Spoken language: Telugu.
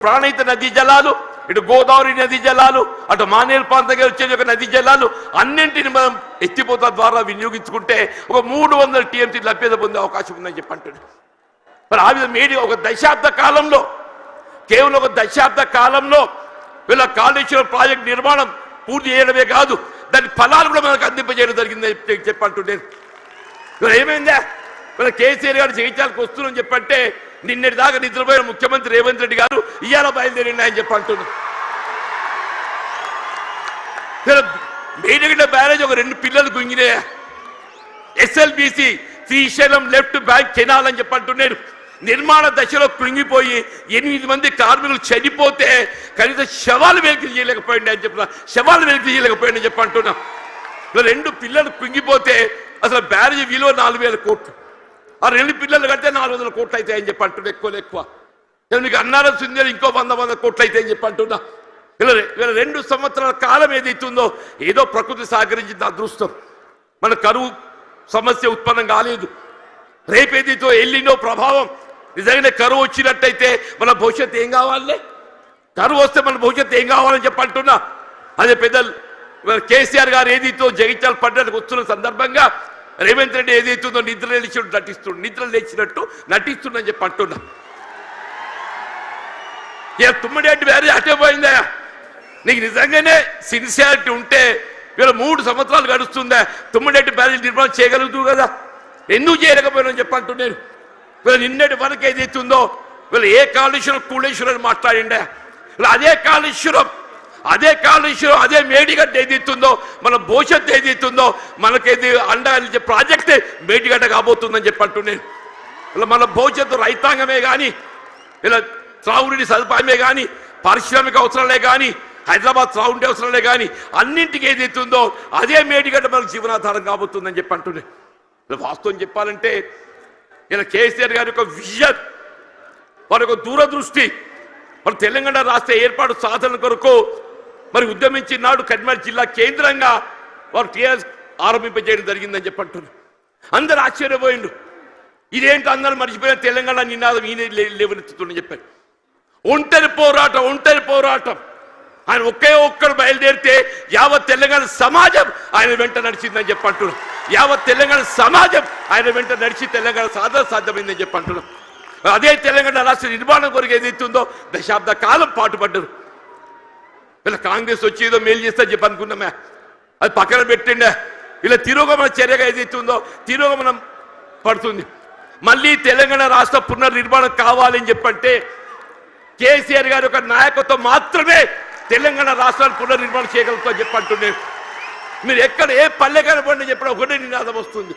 ప్రాణహిత నదీ జలాలు, ఇటు గోదావరి నదీ జలాలు, అటు మానేరు ప్రాంతంగా వచ్చే ఒక నదీ జలాలు అన్నింటిని మనం ఎత్తిపోత ద్వారా వినియోగించుకుంటే ఒక 300 టీఎంసీ లభ్యత పొందే అవకాశం ఉందని చెప్పి అంటున్నాడు. మరి ఆ విధంగా మీడియా ఒక దశాబ్ద కాలంలో, కేవలం ఒక దశాబ్ద కాలంలో వీళ్ళ కాళేశ్వరం ప్రాజెక్ట్ నిర్మాణం పూర్తి చేయడమే కాదు, దాని ఫలాలు కూడా మనకు అందింపజేయడం జరిగిందని చెప్పంటున్నాను. ఇవాళ ఏమైందా, వీళ్ళ కేసీఆర్ గారు జయించాలకు వస్తున్నారని చెప్పంటే నిన్నటి దాకా నిద్రపోయిన ముఖ్యమంత్రి రేవంత్ రెడ్డి గారు ఇవాళ బయలుదేరిండి అని చెప్పంటున్నారు. మేడిగడ్డ బ్యారేజ్ ఒక 2 పిల్లలు గుంగినాయా, SLBC Srisailam left bank canal అని చెప్పంటున్నారు. నిర్మాణ దశలో కృంగిపోయి 8 మంది కార్మికులు చనిపోతే కనీసం శవాలు వెలికి చేయలేకపోయింది అని చెప్పిన, శవాలు వెలికి చేయలేకపోయింది అని చెప్పి అంటున్నాం. 2 పిల్లలు కృంగిపోతే అసలు బ్యారేజ్ విలువ 4000 కోట్లు, ఆ 2 పిల్లలు కడితే 400 కోట్లు అయితే అని చెప్పి అంటున్నా. ఎక్కువ మీకు అన్నారం సుందర ఇంకో 100 కోట్లు అయితే అని చెప్పి అంటున్నా. ఇలా 2 సంవత్సరాల కాలం ఏదైతుందో ఏదో ప్రకృతి సహకరించింది అదృష్టం, మన కరువు సమస్య ఉత్పన్నం కాలేదు. రేపేదైతో ఎల్లినో ప్రభావం నిజంగానే కరువు వచ్చినట్టయితే మన భవిష్యత్తు ఏం కావాలి, కరువు వస్తే మన భవిష్యత్తు ఏం కావాలని చెప్పి అంటున్నా. అదే పెద్దలు కేసీఆర్ గారు ఏదైతే జగిత్యాల పట్టణానికి వస్తున్న సందర్భంగా రేవంత్ రెడ్డి ఏదైతుందో నిద్ర లేచినట్టు నటిస్తుందని చెప్పి అంటున్నా. ఇక తుమ్మడి బ్యారేజ్ అటే పోయిందా, నీకు నిజంగానే సిన్సియారిటీ ఉంటే వీళ్ళ 3 సంవత్సరాలు గడుస్తుందా తుమ్మడి బ్యారేజ్ నిర్మాణం చేయగలుగుతూ కదా, ఎందుకు చేయలేకపోయినా చెప్పి అంటున్నాను. వీళ్ళు నిన్నటి వరకు ఏదైతుందో వీళ్ళు ఏ కాళేశ్వరం కూళేశ్వరం అని మాట్లాడిండే, అదే కాళేశ్వరం అదే మేడిగడ్డ ఏదైతుందో మన భవిష్యత్తు ఏదైతుందో మనకేది అండగా ప్రాజెక్టే మేడిగడ్డ కాబోతుందని చెప్పి అంటున్నాను. ఇలా మన భవిష్యత్తు రైతాంగమే కానీ, ఇలా త్రాగునీటి సదుపాయమే కానీ, పారిశ్రామిక అవసరాలే కానీ, హైదరాబాద్ త్రాగుండే అవసరాలే కానీ అన్నింటికి ఏదైతుందో అదే మేడిగడ్డ మనకు జీవనాధారం కాబోతుందని చెప్పి అంటున్నాను. వాస్తవం చెప్పాలంటే ఇలా కేసీఆర్ గారి యొక్క విజన్, వారి యొక్క దూరదృష్టి, మన తెలంగాణ రాష్ట్ర ఏర్పాటు సాధన కొరకు మరి ఉద్యమించినాడు కరీంనగర్ జిల్లా కేంద్రంగా వారు టీఆర్ఎస్ ఆరంభింపజేయడం జరిగిందని చెప్పి అంటున్నారు. అందరూ ఆశ్చర్యపోయిండు, ఇదేంటి అందరూ మర్చిపోయిన తెలంగాణ నినాదం ఈయన లేవనెత్తుతుందని చెప్పారు. ఒంటరి పోరాటం ఆయన ఒక్కరు బయలుదేరితే యావత్ తెలంగాణ సమాజం ఆయన వెంట నడిచిందని చెప్పి అంటున్నాం. యావత్ తెలంగాణ సమాజం ఆయన వెంట నడిచి తెలంగాణ సాధ్యమైందని చెప్పి అంటున్నాం. అదే తెలంగాణ రాష్ట్ర నిర్మాణం కొరకు ఏదైతుందో దశాబ్ద కాలం పాటుపడ్డారు. ఇలా కాంగ్రెస్ వచ్చి ఏదో మేలు చేస్తా చెప్పి అనుకున్నామే, అది పక్కన పెట్టిండే. ఇలా తిరోగమన చర్యగా ఏదైతుందో తిరోగమనం పడుతుంది. మళ్ళీ తెలంగాణ రాష్ట్ర పునర్నిర్మాణం కావాలని చెప్పంటే కేసీఆర్ గారి యొక్క నాయకత్వం మాత్రమే తెలంగాణ రాష్ట్రాన్ని పునర్నిర్మాణం చేయగలుగుతా చెప్పంటున్నాను. మీరు ఎక్కడ ఏ పల్లె కనపడినా చెప్పిన ఒకటే నినాదం వస్తుంది.